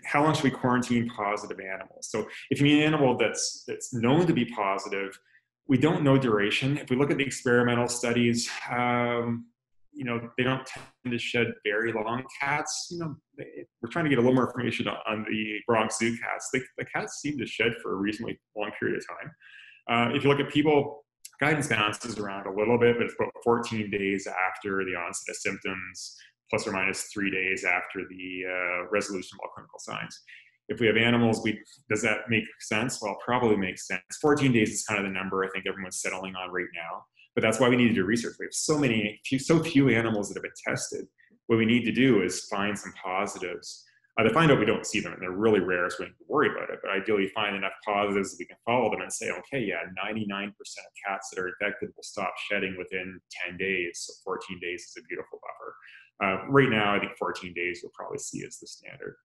How long should we quarantine positive animals? So if you need an animal that's known to be positive, we don't know duration. If we look at the experimental studies, you know, they don't tend to shed very long. Cats, you know, we're trying to get a little more information on the Bronx Zoo cats. The cats seem to shed for a reasonably long period of time. If you look at people, guidance bounces around a little bit, but it's about 14 days after the onset of symptoms, plus or minus 3 days after the resolution of all clinical signs. If we have animals, does that make sense? Well, probably makes sense. 14 days is kind of the number I think everyone's settling on right now. But that's why we need to do research. We have so few animals that have been tested. What we need to do is find some positives. To find out we don't see them, and they're really rare, so we don't have to worry about it. But ideally, find enough positives that we can follow them and say, okay, yeah, 99% of cats that are infected will stop shedding within 10 days. So 14 days is a beautiful buffer. Right now, I think 14 days we'll probably see as the standard.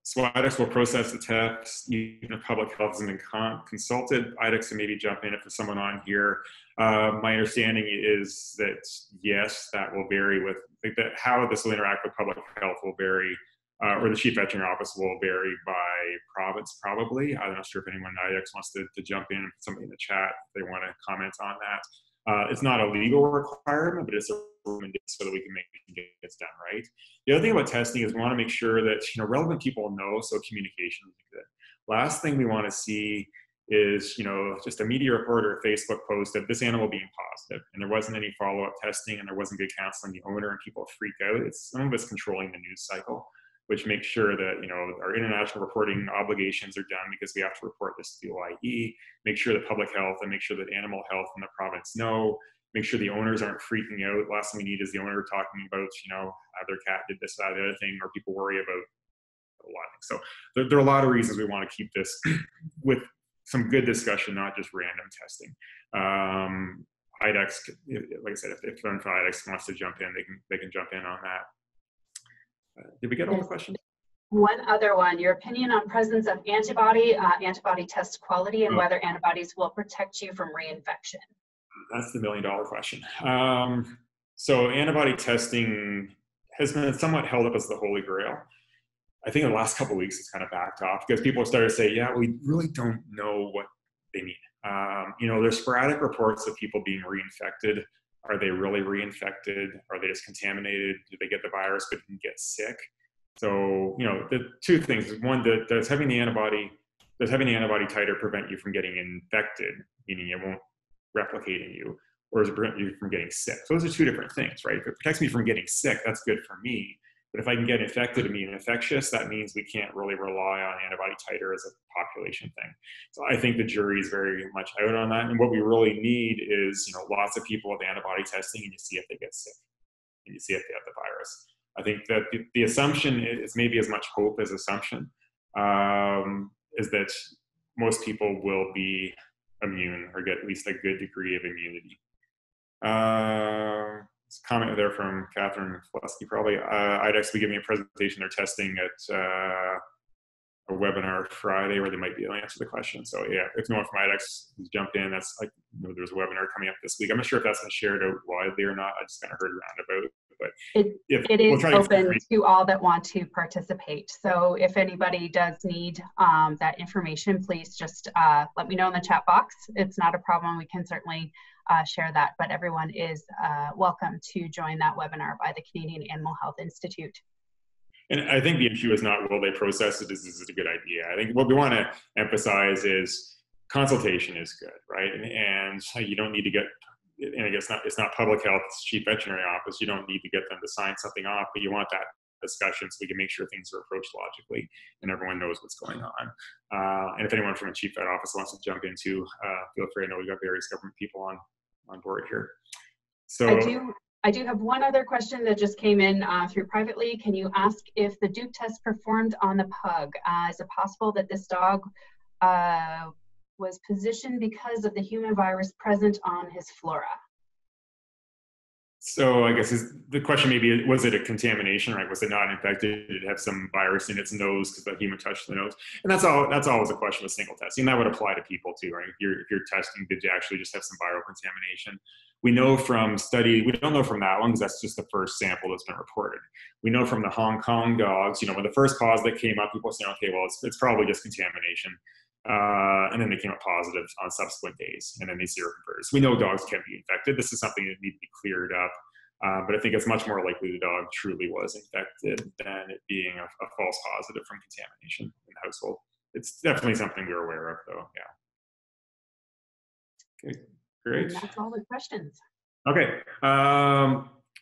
So IDEX will process the test, even if public health hasn't been consulted. IDEX can maybe jump in if there's someone on here. My understanding is that, yes, that will vary with, that how this will interact with public health will vary, or the chief veterinary office will vary by province, probably. I'm not sure if anyone in IDEX wants to jump in and put something in the chat if they want to comment on that. It's not a legal requirement, but it's a recommendation so that we can make sure it gets done right. The other thing about testing is we want to make sure that, you know, relevant people know, so communication is good. Last thing we want to see is, you know, just a media report or a Facebook post of this animal being positive, and there wasn't any follow-up testing, and there wasn't good counseling the owner, and people freak out. It's some of us controlling the news cycle, which makes sure that, you know, our international reporting obligations are done because we have to report this to the OIE, make sure that public health and make sure that animal health in the province know, make sure the owners aren't freaking out. Last thing we need is the owner talking about, you know, their cat did this, that, the other thing, or people worry about a lot of things. So there are a lot of reasons we want to keep this with some good discussion, not just random testing. IDEX, like I said, if IDEX wants to jump in, they can jump in on that. Did we get all the questions? One other one, your opinion on presence of antibody test quality, and whether antibodies will protect you from reinfection. That's the million-dollar question. So antibody testing has been somewhat held up as the holy grail. I think in the last couple of weeks it's kind of backed off because people started to say, yeah, we really don't know what they need. You know, there's sporadic reports of people being reinfected. Are they really reinfected? Are they just contaminated? Did they get the virus but didn't get sick? So, you know, the two things. One, does having the antibody titer prevent you from getting infected, meaning it won't replicate in you, or does it prevent you from getting sick? So those are two different things, right? If it protects me from getting sick, that's good for me. But if I can get infected and be infectious, that means we can't really rely on antibody titer as a population thing. So I think the jury is very much out on that. And what we really need is, you know, lots of people with antibody testing, and you see if they get sick, and you see if they have the virus. I think that the assumption is maybe as much hope as assumption, is that most people will be immune or get at least a good degree of immunity. Comment there from Catherine Flesky, probably. IDEX will be giving a presentation. They're testing at a webinar Friday where they might be able to answer the question. So yeah, if no one from IDEX has jumped in, that's like, you know, there's a webinar coming up this week. I'm not sure if that's been shared out widely or not. I just kind of heard around about it. But it is open to all that want to participate. So if anybody does need that information, please just let me know in the chat box. It's not a problem. We can certainly share that, but everyone is welcome to join that webinar by the Canadian Animal Health Institute. And I think the issue is not will they process it, is this a good idea. I think what we want to emphasize is consultation is good, right? And you don't need to get, and I guess it's not public health, it's chief veterinary office. You don't need to get them to sign something off, but you want that discussion so we can make sure things are approached logically and everyone knows what's going on. And if anyone from a chief vet office wants to jump into, feel free. I know we've got various government people on board here. So I do have one other question that just came in through privately. Can you ask if the Duke test performed on the pug? Is it possible that this dog was positioned because of the human virus present on his flora? So I guess the question maybe, was it a contamination, right? Was it not infected? Did it have some virus in its nose because the human touched the nose? And that's always a question with single testing. That would apply to people too, right? If you're testing, did you actually just have some viral contamination? We know from we don't know from that one because that's just the first sample that's been reported. We know from the Hong Kong dogs, when the first positive came up, people were saying, okay, well, it's probably just contamination. And then they came up positive on subsequent days, and then they seroconverted. So we know dogs can be infected. This is something that needs to be cleared up, but I think it's much more likely the dog truly was infected than it being a false positive from contamination in the household. It's definitely something we're aware of, though. Yeah. Okay, great. And that's all the questions. Okay.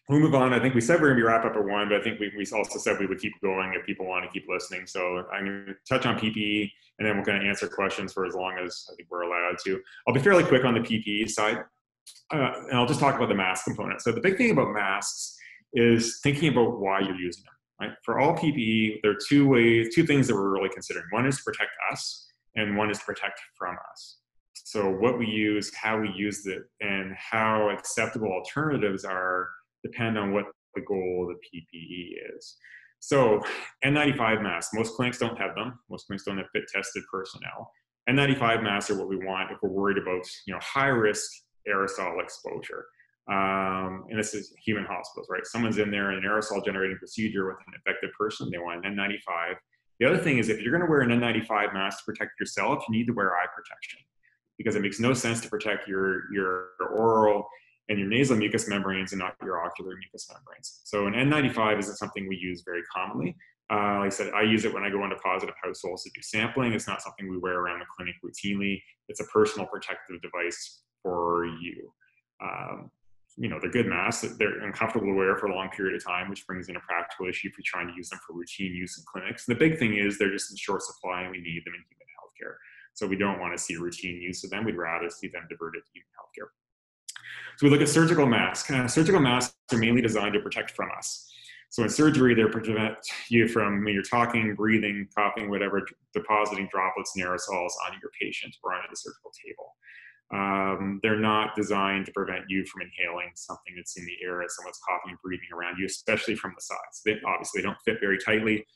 We'll move on. I think we said we're going to wrap up at 1, but I think we also said we would keep going if people want to keep listening. So I'm going to touch on PPE, and then we're going to answer questions for as long as I think we're allowed to. I'll be fairly quick on the PPE side, and I'll just talk about the mask component. So the big thing about masks is thinking about why you're using them. Right? For all PPE, there are two things that we're really considering. One is to protect us, and one is to protect from us. So what we use, how we use it, and how acceptable alternatives are depend on what the goal of the PPE is. So N95 masks, most clinics don't have them. Most clinics don't have fit tested personnel. N95 masks are what we want if we're worried about high risk aerosol exposure. And this is human hospitals, right? Someone's in there in an aerosol generating procedure with an infected person, they want an N95. The other thing is if you're gonna wear an N95 mask to protect yourself, you need to wear eye protection because it makes no sense to protect your oral and your nasal mucous membranes and not your ocular mucous membranes. So an N95 isn't something we use very commonly. Like I said, I use it when I go into positive households to do sampling. It's not something we wear around the clinic routinely. It's a personal protective device for you. They're good masks. They're uncomfortable to wear for a long period of time, which brings in a practical issue if you're trying to use them for routine use in clinics. And the big thing is they're just in short supply and we need them in human healthcare. So we don't want to see routine use of them. We'd rather see them diverted to human healthcare. So we look at surgical masks. Surgical masks are mainly designed to protect from us. So in surgery, they prevent you from, when you're talking, breathing, coughing, whatever, depositing droplets and aerosols onto your patient or onto the surgical table. They're not designed to prevent you from inhaling something that's in the air as someone's coughing and breathing around you, especially from the sides. They obviously don't fit very tightly.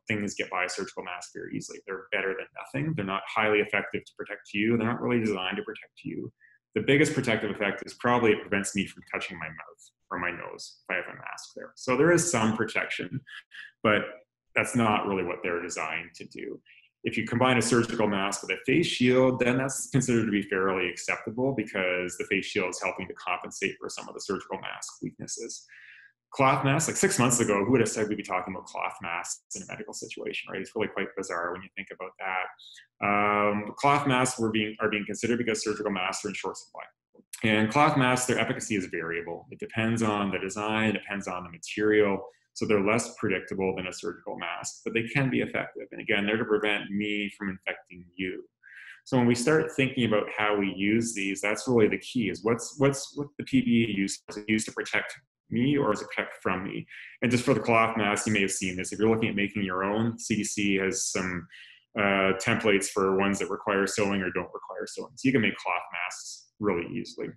Things get by a surgical mask very easily. They're better than nothing. They're not highly effective to protect you. They're not really designed to protect you. The biggest protective effect is probably it prevents me from touching my mouth or my nose if I have a mask there. So there is some protection, but that's not really what they're designed to do. If you combine a surgical mask with a face shield, then that's considered to be fairly acceptable because the face shield is helping to compensate for some of the surgical mask weaknesses. Cloth masks, like 6 months ago, who would have said we'd be talking about cloth masks in a medical situation, right? It's really quite bizarre when you think about that. Cloth masks are being considered because surgical masks are in short supply. And cloth masks, their efficacy is variable. It depends on the design, it depends on the material. So they're less predictable than a surgical mask, but they can be effective. And again, they're to prevent me from infecting you. So when we start thinking about how we use these, that's really the key is what the PPE used to protect me or is it protect from me? And just for the cloth mask, you may have seen this. If you're looking at making your own, CDC has some templates for ones that require sewing or don't require sewing. So you can make cloth masks really easily.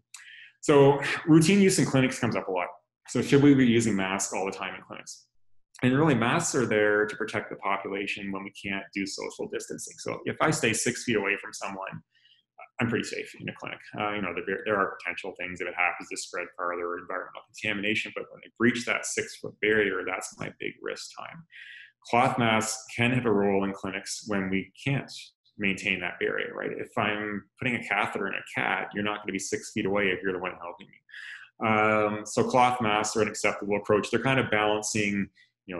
So routine use in clinics comes up a lot. So should we be using masks all the time in clinics? And really masks are there to protect the population when we can't do social distancing. So if I stay 6 feet away from someone, I'm pretty safe in a clinic. There are potential things if it happens to spread farther, environmental contamination, but when they breach that 6 foot barrier, that's my big risk time. Cloth masks can have a role in clinics when we can't maintain that barrier, right? If I'm putting a catheter in a cat, you're not going to be 6 feet away if you're the one helping me. So cloth masks are an acceptable approach. They're kind of balancing,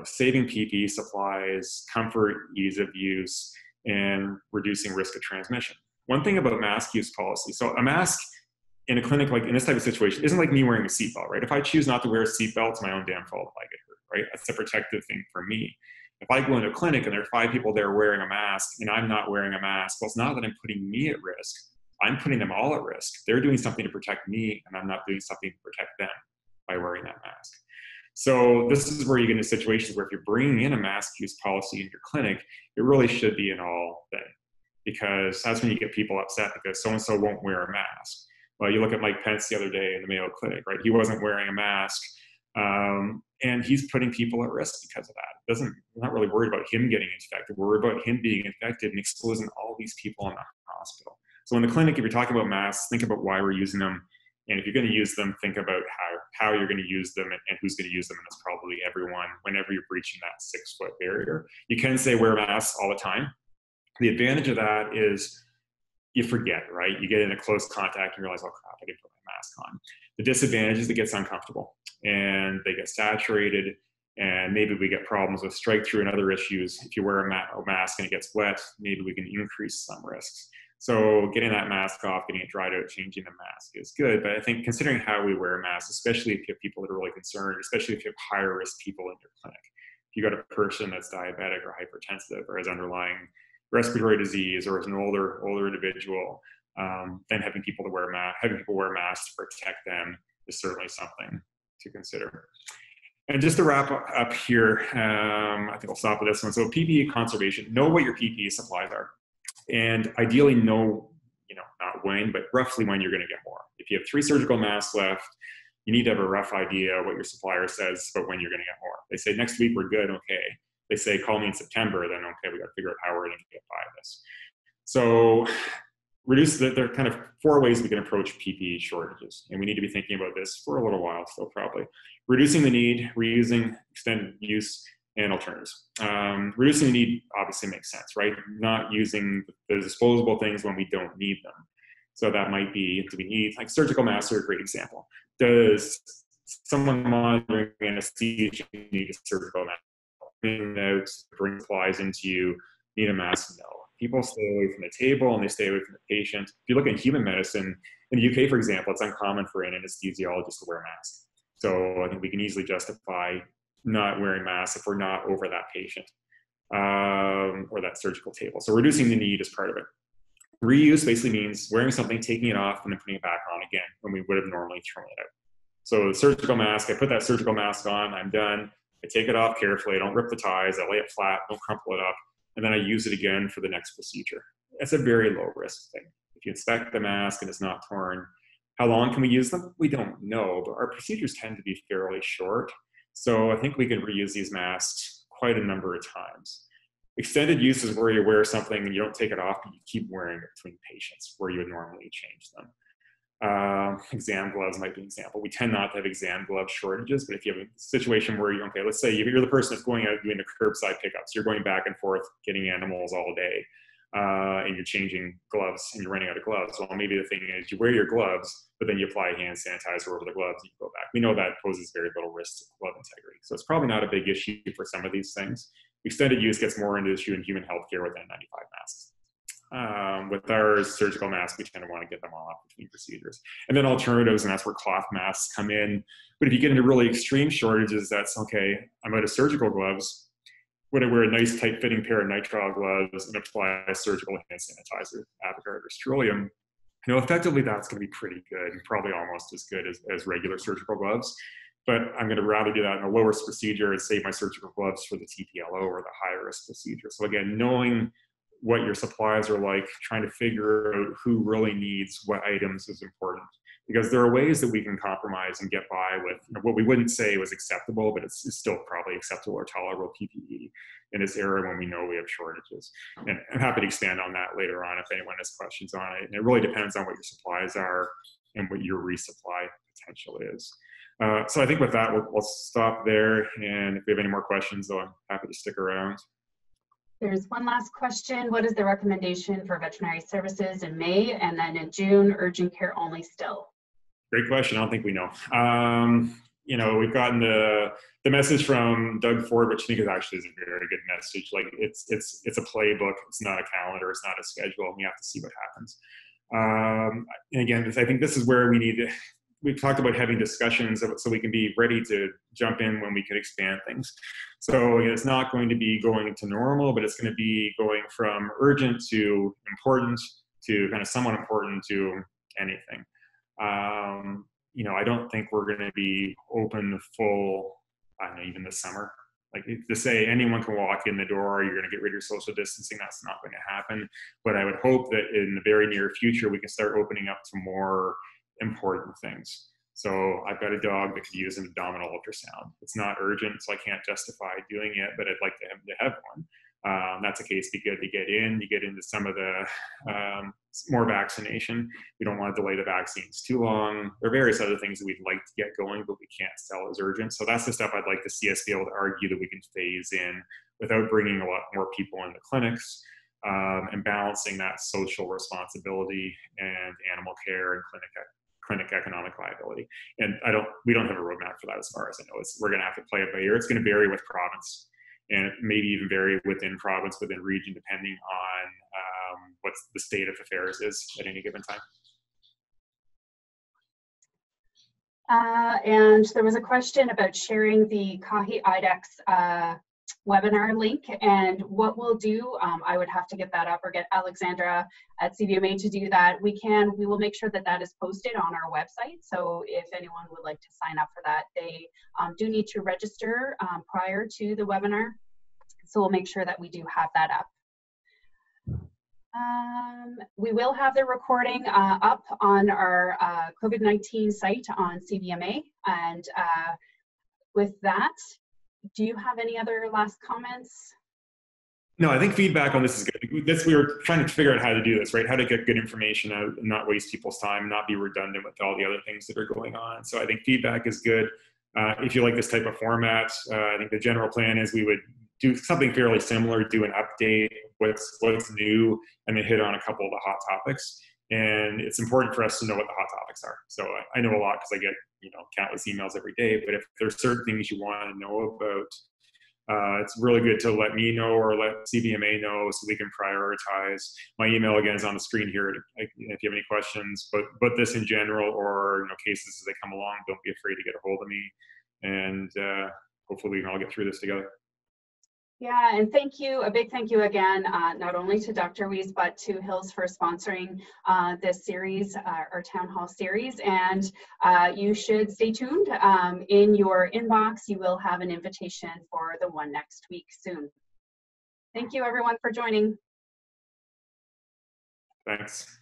saving PPE supplies, comfort, ease of use, and reducing risk of transmission. One thing about mask use policy, so a mask in a clinic, like in this type of situation, isn't like me wearing a seatbelt, right? If I choose not to wear a seatbelt, it's my own damn fault if I get hurt, right? That's a protective thing for me. If I go into a clinic and there are 5 people there wearing a mask and I'm not wearing a mask, well, it's not that I'm putting me at risk. I'm putting them all at risk. They're doing something to protect me and I'm not doing something to protect them by wearing that mask. So this is where you get into situations where if you're bringing in a mask use policy in your clinic, it really should be an all thing. Because that's when you get people upset because so-and-so won't wear a mask. Well, you look at Mike Pence the other day in the Mayo Clinic, right? He wasn't wearing a mask. And he's putting people at risk because of that. We're not really worried about him getting infected. We're worried about him being infected and exposing all these people in the hospital. So in the clinic, if you're talking about masks, think about why we're using them. And if you're going to use them, think about how you're going to use them and who's going to use them. And that's probably everyone whenever you're breaching that 6-foot barrier. You can say wear masks all the time. The advantage of that is you forget, right? You get in a close contact and realize, oh crap, I didn't put my mask on. The disadvantage is it gets uncomfortable and they get saturated, and maybe we get problems with strike through and other issues. If you wear a mask and it gets wet, maybe we can increase some risks. So getting that mask off, getting it dried out, changing the mask is good. But I think considering how we wear masks, especially if you have people that are really concerned, especially if you have higher risk people in your clinic. If you got a person that's diabetic or hypertensive or has underlying respiratory disease or is an older individual, then having people wear masks to protect them is certainly something to consider. And just to wrap up here, I think I'll stop with this one. So PPE conservation, know what your PPE supplies are. And ideally know, not when, but roughly when you're going to get more. If you have 3 surgical masks left, you need to have a rough idea what your supplier says about when you're going to get more. They say next week we're good, okay. They say call me in September, then okay, we got to figure out how we're going to get by this. So there are kind of 4 ways we can approach PPE shortages, and we need to be thinking about this for a little while still probably. Reducing the need, reusing, extended use, and alternatives. Reducing the need obviously makes sense, right? Not using the disposable things when we don't need them. So that might be, do we need, like surgical masks are a great example. Does someone monitoring anesthesia need a surgical mask? Out, bring supplies into you, need a mask? No. People stay away from the table and they stay away from the patient. If you look at human medicine, in the UK, for example, it's uncommon for an anesthesiologist to wear a mask. So I think we can easily justify not wearing masks if we're not over that patient or that surgical table. So reducing the need is part of it. Reuse basically means wearing something, taking it off, and then putting it back on again when we would have normally thrown it out. So the surgical mask, I put that surgical mask on, I'm done. I take it off carefully, I don't rip the ties, I lay it flat, don't crumple it up, and then I use it again for the next procedure. That's a very low risk thing. If you inspect the mask and it's not torn, how long can we use them? We don't know, but our procedures tend to be fairly short. So I think we can reuse these masks quite a number of times. Extended use is where you wear something and you don't take it off, but you keep wearing it between patients where you would normally change them. Exam gloves might be an example. We tend not to have exam glove shortages, but if you have a situation where okay, let's say you're the person that's going out doing the curbside pickups, you're going back and forth getting animals all day, and you're changing gloves and you're running out of gloves. Well, maybe the thing is you wear your gloves, but then you apply hand sanitizer over the gloves and you go back. We know that poses very little risk to glove integrity. So it's probably not a big issue for some of these things. Extended use gets more into issue in human healthcare with N95 masks. With our surgical masks, we tend to want to get them off between procedures. And then alternatives, and that's where cloth masks come in. But if you get into really extreme shortages, that's okay, I'm out of surgical gloves. Would I wear a nice tight-fitting pair of nitrile gloves and apply a surgical hand sanitizer, Avogard or Sterilium? Effectively that's going to be pretty good, and probably almost as good as regular surgical gloves. But I'm going to rather do that in a low-risk procedure and save my surgical gloves for the TPLO or the high-risk procedure. So again, knowing what your supplies are like, trying to figure out who really needs what items is important. Because there are ways that we can compromise and get by with what we wouldn't say was acceptable, but it's still probably acceptable or tolerable PPE in this era when we know we have shortages. And I'm happy to expand on that later on if anyone has questions on it. And it really depends on what your supplies are and what your resupply potential is. So I think with that, we'll stop there. And if we have any more questions, though, I'm happy to stick around. There's one last question. What is the recommendation for veterinary services in May and then in June, urgent care only still? Great question. I don't think we know. We've gotten the message from Doug Ford, which I think is actually a very good message. Like it's a playbook. It's not a calendar. It's not a schedule. We have to see what happens. And again, I think this is where we've talked about having discussions so we can be ready to jump in when we can expand things. So it's not going to be going to normal, but it's going to be going from urgent to important to kind of somewhat important to anything. I don't think we're going to be open full, even this summer. Like to say anyone can walk in the door, you're going to get rid of your social distancing, that's not going to happen. But I would hope that in the very near future, we can start opening up to more important things. So I've got a dog that could use an abdominal ultrasound. It's not urgent, so I can't justify doing it, but I'd like to have one. That's a case be good to get in. You get into some of the more vaccination. We don't want to delay the vaccines too long. There are various other things that we'd like to get going, but we can't tell as urgent. So that's the stuff I'd like to see us be able to argue that we can phase in without bringing a lot more people into clinics, and balancing that social responsibility and animal care and clinic economic viability. And we don't have a roadmap for that as far as I know. We're going to have to play it by ear. It's going to vary with province, and maybe even vary within province, within region, depending on what the state of affairs is at any given time. And there was a question about sharing the CAHI IDEX webinar link, and what we'll do, I would have to get that up or get Alexandra at CVMA to do that. We will make sure that that is posted on our website. So if anyone would like to sign up for that, they do need to register prior to the webinar. So we'll make sure that we do have that up. We will have the recording up on our COVID-19 site on CVMA. And with that, do you have any other last comments? No, I think feedback on this is good. We were trying to figure out how to do this, right? How to get good information out and not waste people's time, not be redundant with all the other things that are going on. So I think feedback is good. If you like this type of format, I think the general plan is we would do something fairly similar, do an update, what's new, and then hit on a couple of the hot topics. And it's important for us to know what the hot topics are. So I know a lot because I get countless emails every day, but if there's certain things you want to know about, it's really good to let me know or let CVMA know so we can prioritize. My email again is on the screen here if you have any questions, but this in general or cases as they come along, don't be afraid to get a hold of me, and hopefully we can all get through this together. Yeah, and thank you, a big thank you again, not only to Dr. Weiss, but to Hills for sponsoring this series, our Town Hall series. And you should stay tuned. In your inbox, you will have an invitation for the one next week soon. Thank you, everyone, for joining. Thanks.